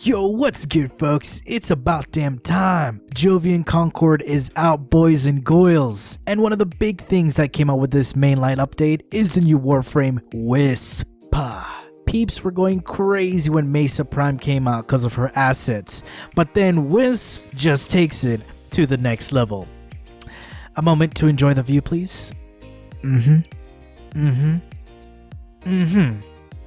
Yo, what's good folks? It's about damn time. Jovian Concord is out, boys and goils. And one of the big things that came out with this mainline update is the new Warframe Wisp. Peeps were going crazy when Mesa Prime came out because of her assets, but then Wisp just takes it to the next level. A moment to enjoy the view, please.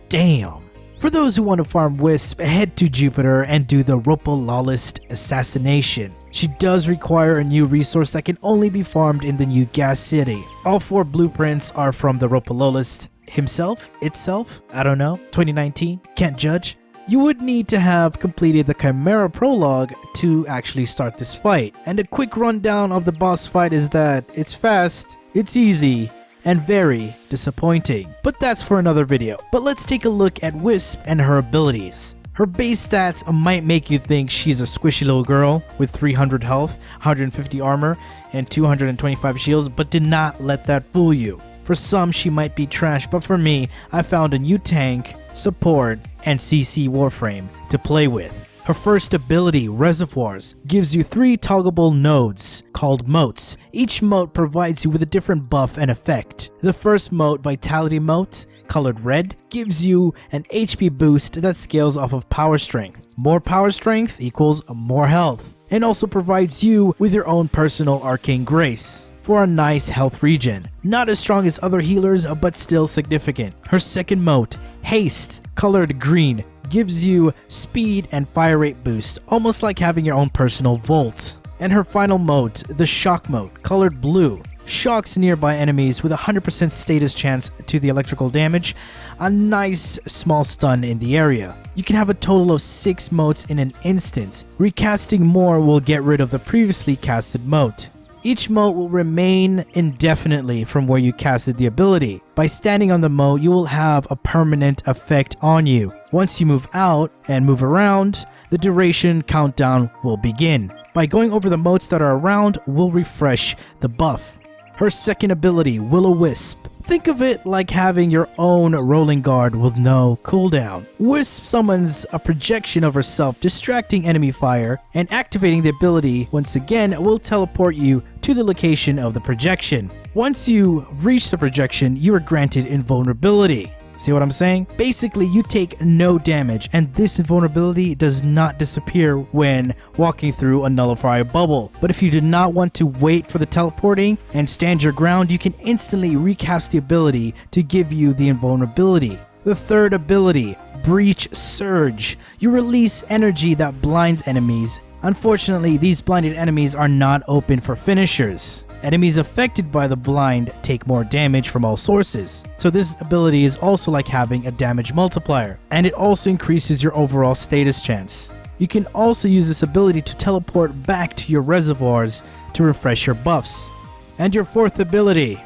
Damn. For those who want to farm Wisp, head to Jupiter and do the Ropalolist assassination. She does require a new resource that can only be farmed in the new gas city. All 4 blueprints are from the Ropalolist himself, itself, I don't know, 2019, can't judge. You would need to have completed the Chimera prologue to actually start this fight. And a quick rundown of the boss fight is that it's fast, it's easy, and very disappointing. But that's for another video. But let's take a look at Wisp and her abilities. Her base stats might make you think she's a squishy little girl with 300 health, 150 armor, and 225 shields, but do not let that fool you. For some, she might be trash, but for me, I found a new tank, support, and CC Warframe to play with. Her first ability, Reservoirs, gives you 3 toggleable nodes called motes. Each mote provides you with a different buff and effect. The first mote, Vitality Mote, colored red, gives you an HP boost that scales off of power strength. More power strength equals more health, and also provides you with your own personal arcane grace for a nice health regen. Not as strong as other healers, but still significant. Her second mote, Haste, colored green, gives you speed and fire rate boosts, almost like having your own personal Volt. And her final mote, the Shock mote, colored blue, shocks nearby enemies with a 100% status chance to the electrical damage, a nice small stun in the area. You can have a total of 6 motes in an instance. Recasting more will get rid of the previously casted mote. Each mote will remain indefinitely from where you casted the ability. By standing on the mote, you will have a permanent effect on you. Once you move out and move around, the duration countdown will begin. By going over the motes that are around, will refresh the buff. Her second ability, Will-O-Wisp. Think of it like having your own rolling guard with no cooldown. Wisp summons a projection of herself, distracting enemy fire, and activating the ability once again will teleport you to the location of the projection. Once you reach the projection, you are granted invulnerability. See what I'm saying? Basically, you take no damage, and this invulnerability does not disappear when walking through a nullifier bubble. But if you do not want to wait for the teleporting and stand your ground, you can instantly recast the ability to give you the invulnerability. The third ability, Breach Surge. You release energy that blinds enemies. Unfortunately, these blinded enemies are not open for finishers. Enemies affected by the blind take more damage from all sources, so this ability is also like having a damage multiplier, and it also increases your overall status chance. You can also use this ability to teleport back to your reservoirs to refresh your buffs. And your fourth ability,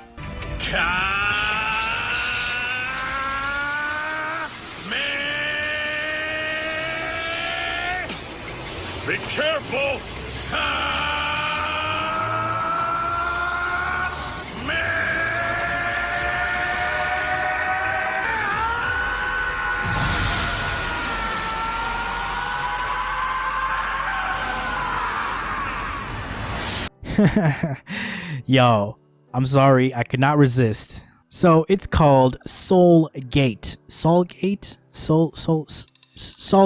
be careful! Yo, I'm sorry, I could not resist. So it's called Soul Gate. Soul Gate? Soul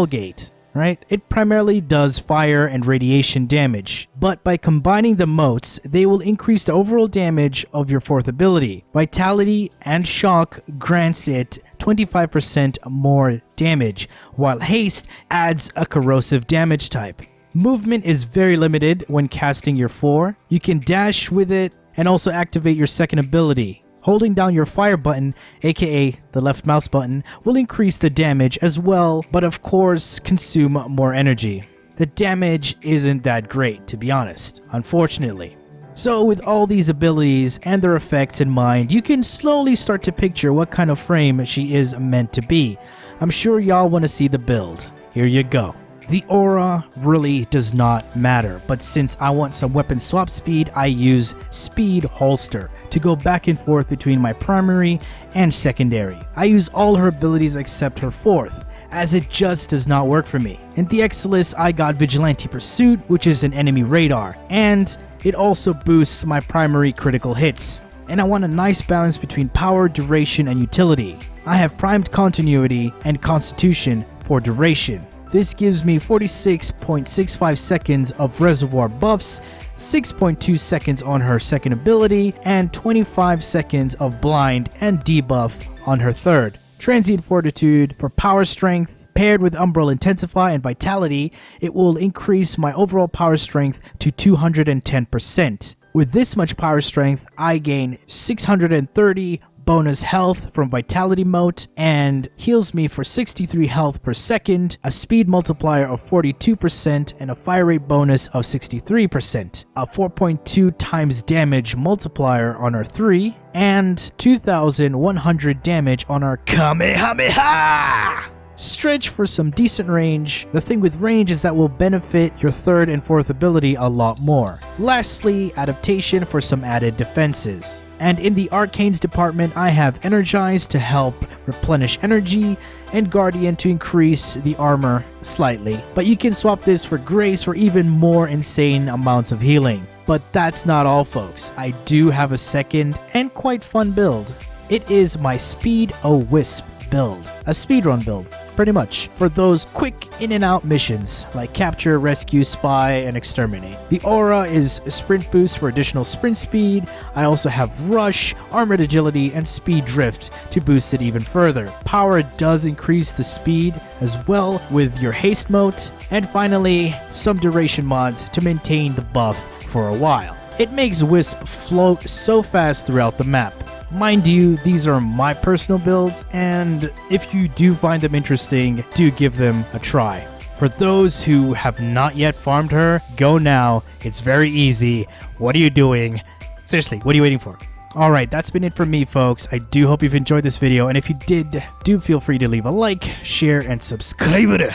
Gate. Right? It primarily does fire and radiation damage, but by combining the motes, they will increase the overall damage of your fourth ability. Vitality and Shock grants it 25% more damage, while Haste adds a corrosive damage type. Movement is very limited when casting your 4. You can dash with it and also activate your second ability. Holding down your fire button, aka the left mouse button, will increase the damage as well, but of course consume more energy. The damage isn't that great, to be honest, unfortunately. So with all these abilities and their effects in mind, you can slowly start to picture what kind of frame she is meant to be. I'm sure y'all want to see the build. Here you go. The aura really does not matter, but since I want some weapon swap speed, I use Speed Holster to go back and forth between my primary and secondary. I use all her abilities except her fourth, as it just does not work for me. In the Exilus, I got Vigilante Pursuit, which is an enemy radar, and it also boosts my primary critical hits. And I want a nice balance between power, duration, and utility. I have primed continuity and constitution for duration. This gives me 46.65 seconds of reservoir buffs, 6.2 seconds on her second ability, and 25 seconds of blind and debuff on her third. Transient Fortitude for power strength. Paired with Umbral Intensify and Vitality, it will increase my overall power strength to 210%. With this much power strength, I gain 630 bonus health from Vitality Mote and heals me for 63 health per second, a speed multiplier of 42% and a fire rate bonus of 63%, a 4.2 times damage multiplier on our 3, and 2100 damage on our Kamehameha! Stretch for some decent range. The thing with range is that will benefit your third and fourth ability a lot more. Lastly, adaptation for some added defenses. And in the Arcanes department, I have Energize to help replenish energy, and Guardian to increase the armor slightly. But you can swap this for Grace for even more insane amounts of healing. But that's not all, folks. I do have a second and quite fun build. It is my Speed O Wisp build, a speedrun build. Pretty much, for those quick in and out missions like capture, rescue, spy, and exterminate. The aura is a sprint boost for additional sprint speed. I also have rush, armored agility, and speed drift to boost it even further. Power does increase the speed as well with your haste mote. And finally, some duration mods to maintain the buff for a while. It makes Wisp float so fast throughout the map. Mind you, these are my personal builds, and if you do find them interesting, do give them a try. For those who have not yet farmed her, go now. It's very easy. What are you doing? Seriously, what are you waiting for? Alright, that's been it for me, folks. I do hope you've enjoyed this video, and if you did, do feel free to leave a like, share, and subscribe.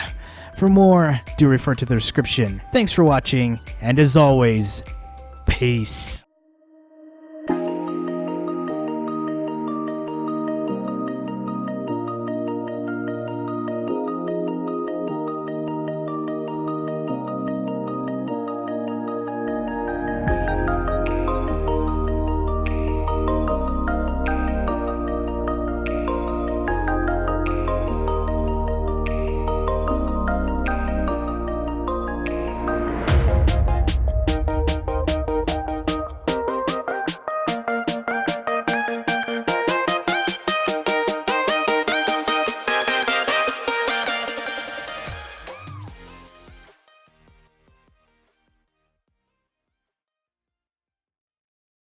For more, do refer to the description. Thanks for watching, and as always, peace.